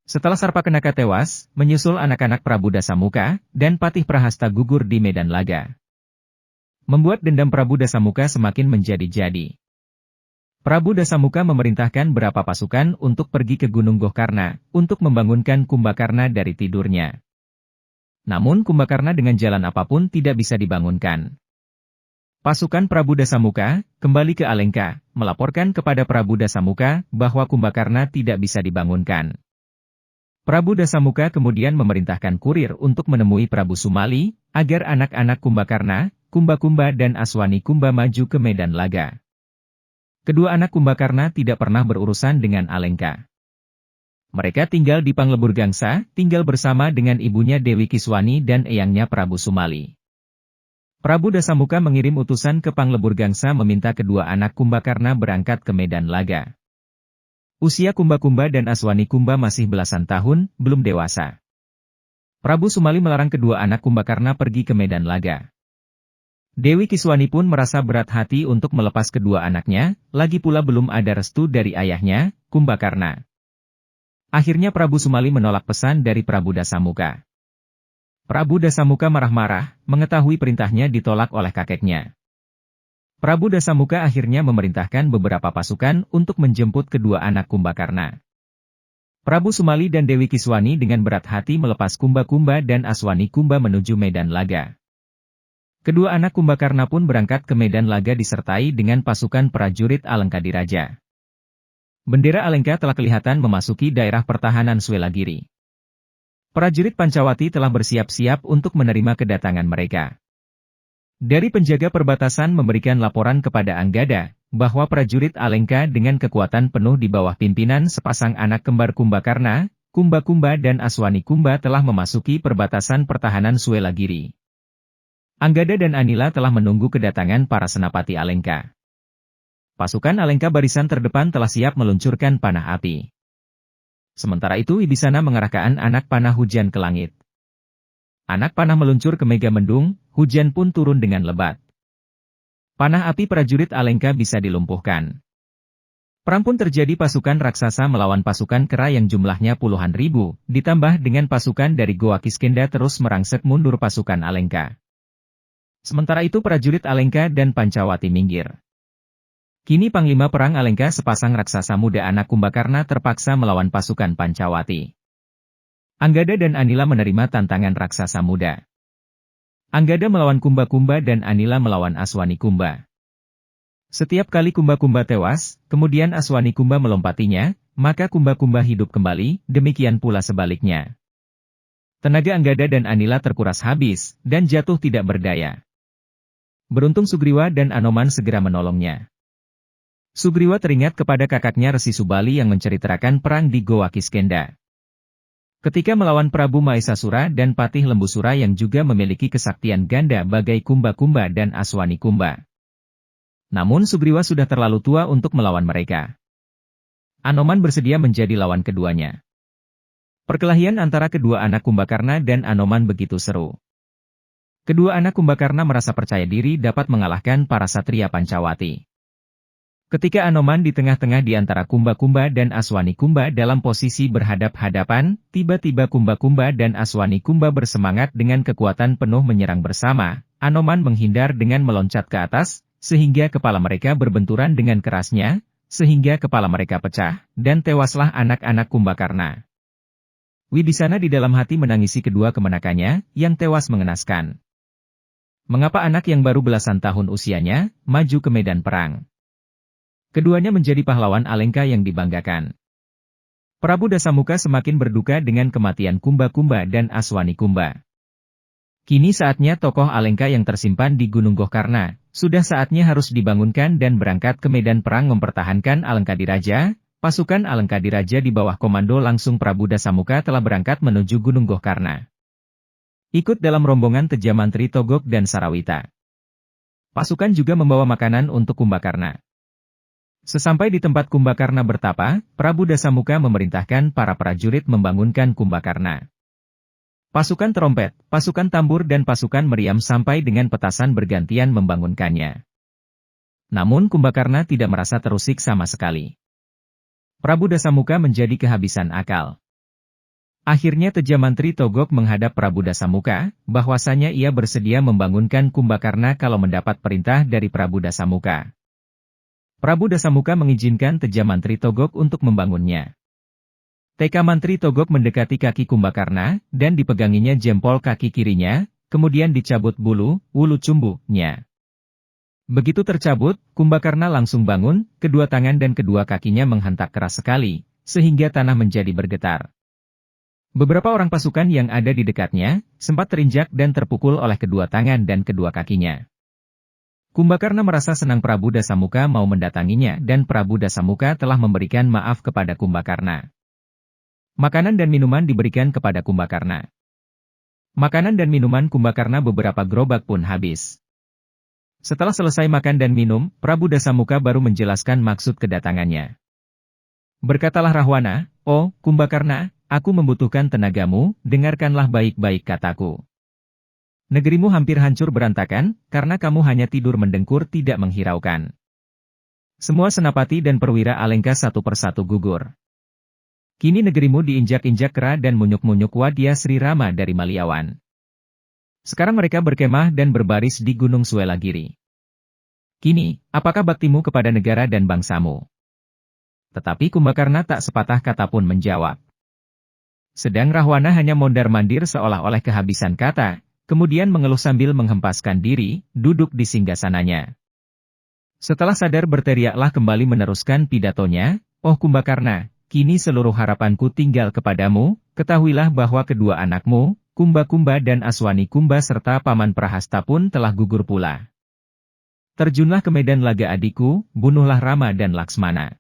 Setelah Sarpakenaka tewas, menyusul anak-anak Prabu Dasamuka, dan Patih Prahasta gugur di medan laga. Membuat dendam Prabu Dasamuka semakin menjadi-jadi. Prabu Dasamuka memerintahkan beberapa pasukan untuk pergi ke Gunung Gohkarna, untuk membangunkan Kumbakarna dari tidurnya. Namun Kumbakarna dengan jalan apapun tidak bisa dibangunkan. Pasukan Prabu Dasamuka kembali ke Alengka, melaporkan kepada Prabu Dasamuka bahwa Kumbakarna tidak bisa dibangunkan. Prabu Dasamuka kemudian memerintahkan kurir untuk menemui Prabu Sumali, agar anak-anak Kumbakarna, Kumba-Kumba dan Aswani Kumba maju ke medan laga. Kedua anak Kumbakarna tidak pernah berurusan dengan Alengka. Mereka tinggal di Panglebur Gangsa, tinggal bersama dengan ibunya Dewi Kiswani dan eyangnya Prabu Sumali. Prabu Dasamuka mengirim utusan ke Panglebur Gangsa meminta kedua anak Kumbakarna berangkat ke medan laga. Usia Kumba-Kumba dan Aswani Kumba masih belasan tahun, belum dewasa. Prabu Sumali melarang kedua anak Kumbakarna pergi ke medan laga. Dewi Kiswani pun merasa berat hati untuk melepas kedua anaknya, lagi pula belum ada restu dari ayahnya, Kumbakarna. Akhirnya Prabu Sumali menolak pesan dari Prabu Dasamuka. Prabu Dasamuka marah-marah, mengetahui perintahnya ditolak oleh kakeknya. Prabu Dasamuka akhirnya memerintahkan beberapa pasukan untuk menjemput kedua anak Kumbakarna. Prabu Sumali dan Dewi Kiswani dengan berat hati melepas Kumba-Kumba dan Aswani Kumba menuju medan laga. Kedua anak Kumbakarna pun berangkat ke medan laga disertai dengan pasukan prajurit Alengkadiraja. Bendera Alengka telah kelihatan memasuki daerah pertahanan Swelagiri. Prajurit Pancawati telah bersiap-siap untuk menerima kedatangan mereka. Dari penjaga perbatasan memberikan laporan kepada Anggada, bahwa prajurit Alengka dengan kekuatan penuh di bawah pimpinan sepasang anak kembar Kumbakarna, Kumba-Kumba dan Aswani Kumba telah memasuki perbatasan pertahanan Swelagiri. Anggada dan Anila telah menunggu kedatangan para senapati Alengka. Pasukan Alengka barisan terdepan telah siap meluncurkan panah api. Sementara itu Wibisana mengerahkan anak panah hujan ke langit. Anak panah meluncur ke Megamendung, hujan pun turun dengan lebat. Panah api prajurit Alengka bisa dilumpuhkan. Perang pun terjadi, pasukan raksasa melawan pasukan kera yang jumlahnya puluhan ribu, ditambah dengan pasukan dari Goa Kiskenda terus merangsek mundur pasukan Alengka. Sementara itu prajurit Alengka dan Pancawati minggir. Kini Panglima Perang Alengka sepasang raksasa muda anak Kumbakarna terpaksa melawan pasukan Pancawati. Anggada dan Anila menerima tantangan raksasa muda. Anggada melawan Kumba-Kumba dan Anila melawan Aswani Kumba. Setiap kali Kumba-Kumba tewas, kemudian Aswani Kumba melompatinya, maka Kumba-Kumba hidup kembali, demikian pula sebaliknya. Tenaga Anggada dan Anila terkuras habis, dan jatuh tidak berdaya. Beruntung Sugriwa dan Anoman segera menolongnya. Sugriwa teringat kepada kakaknya Resi Subali yang menceritakan perang di Goa Kiskenda. Ketika melawan Prabu Maesasura dan Patih Lembusura yang juga memiliki kesaktian ganda bagai Kumba-Kumba dan Aswani Kumba. Namun Sugriwa sudah terlalu tua untuk melawan mereka. Anoman bersedia menjadi lawan keduanya. Perkelahian antara kedua anak Kumbakarna dan Anoman begitu seru. Kedua anak Kumbakarna merasa percaya diri dapat mengalahkan para satria Pancawati. Ketika Anoman di tengah-tengah di antara Kumba-Kumba dan Aswani Kumba dalam posisi berhadap-hadapan, tiba-tiba Kumba-Kumba dan Aswani Kumba bersemangat dengan kekuatan penuh menyerang bersama. Anoman menghindar dengan meloncat ke atas, sehingga kepala mereka berbenturan dengan kerasnya, sehingga kepala mereka pecah, dan tewaslah anak-anak Kumbakarna. Wibisana di dalam hati menangisi kedua kemenakannya, yang tewas mengenaskan. Mengapa anak yang baru belasan tahun usianya, maju ke medan perang? Keduanya menjadi pahlawan Alengka yang dibanggakan. Prabu Dasamuka semakin berduka dengan kematian Kumba-Kumba dan Aswani Kumba. Kini saatnya tokoh Alengka yang tersimpan di Gunung Gohkarna, sudah saatnya harus dibangunkan dan berangkat ke medan perang mempertahankan Alengkadiraja. Pasukan Alengkadiraja di bawah komando langsung Prabu Dasamuka telah berangkat menuju Gunung Gohkarna. Ikut dalam rombongan Teja Mantri Togok dan Sarawita. Pasukan juga membawa makanan untuk Kumbakarna. Sesampai di tempat Kumbakarna bertapa, Prabu Dasamuka memerintahkan para prajurit membangunkan Kumbakarna. Pasukan trompet, pasukan tambur dan pasukan meriam sampai dengan petasan bergantian membangunkannya. Namun Kumbakarna tidak merasa terusik sama sekali. Prabu Dasamuka menjadi kehabisan akal. Akhirnya Teja Mantri Togok menghadap Prabu Dasamuka, bahwasanya ia bersedia membangunkan Kumbakarna kalau mendapat perintah dari Prabu Dasamuka. Prabu Dasamuka mengizinkan Teja Mantri Togok untuk membangunnya. Teka Mantri Togok mendekati kaki Kumbakarna, dan dipeganginya jempol kaki kirinya, kemudian dicabut wulu cumbunya. Begitu tercabut, Kumbakarna langsung bangun, kedua tangan dan kedua kakinya menghantak keras sekali, sehingga tanah menjadi bergetar. Beberapa orang pasukan yang ada di dekatnya, sempat terinjak dan terpukul oleh kedua tangan dan kedua kakinya. Kumbakarna merasa senang Prabu Dasamuka mau mendatanginya dan Prabu Dasamuka telah memberikan maaf kepada Kumbakarna. Makanan dan minuman diberikan kepada Kumbakarna. Makanan dan minuman Kumbakarna beberapa gerobak pun habis. Setelah selesai makan dan minum, Prabu Dasamuka baru menjelaskan maksud kedatangannya. Berkatalah Rahwana, "Oh, Kumbakarna, aku membutuhkan tenagamu, dengarkanlah baik-baik kataku. Negerimu hampir hancur berantakan, karena kamu hanya tidur mendengkur tidak menghiraukan. Semua senapati dan perwira Alengka satu persatu gugur. Kini negerimu diinjak-injak kera dan munyuk-munyuk Wadya Sri Rama dari Maliawan. Sekarang mereka berkemah dan berbaris di Gunung Suelagiri. Kini, apakah baktimu kepada negara dan bangsamu?" Tetapi Kumbakarna tak sepatah kata pun menjawab. Sedang Rahwana hanya mondar-mandir seolah-olah kehabisan kata, kemudian mengeluh sambil menghempaskan diri, duduk di singgasananya. Setelah sadar berteriaklah kembali meneruskan pidatonya, "Oh Kumbakarna, kini seluruh harapanku tinggal kepadamu, ketahuilah bahwa kedua anakmu, Kumba-Kumba dan Aswani Kumba serta Paman Prahasta pun telah gugur pula. Terjunlah ke medan laga adikku, bunuhlah Rama dan Laksmana.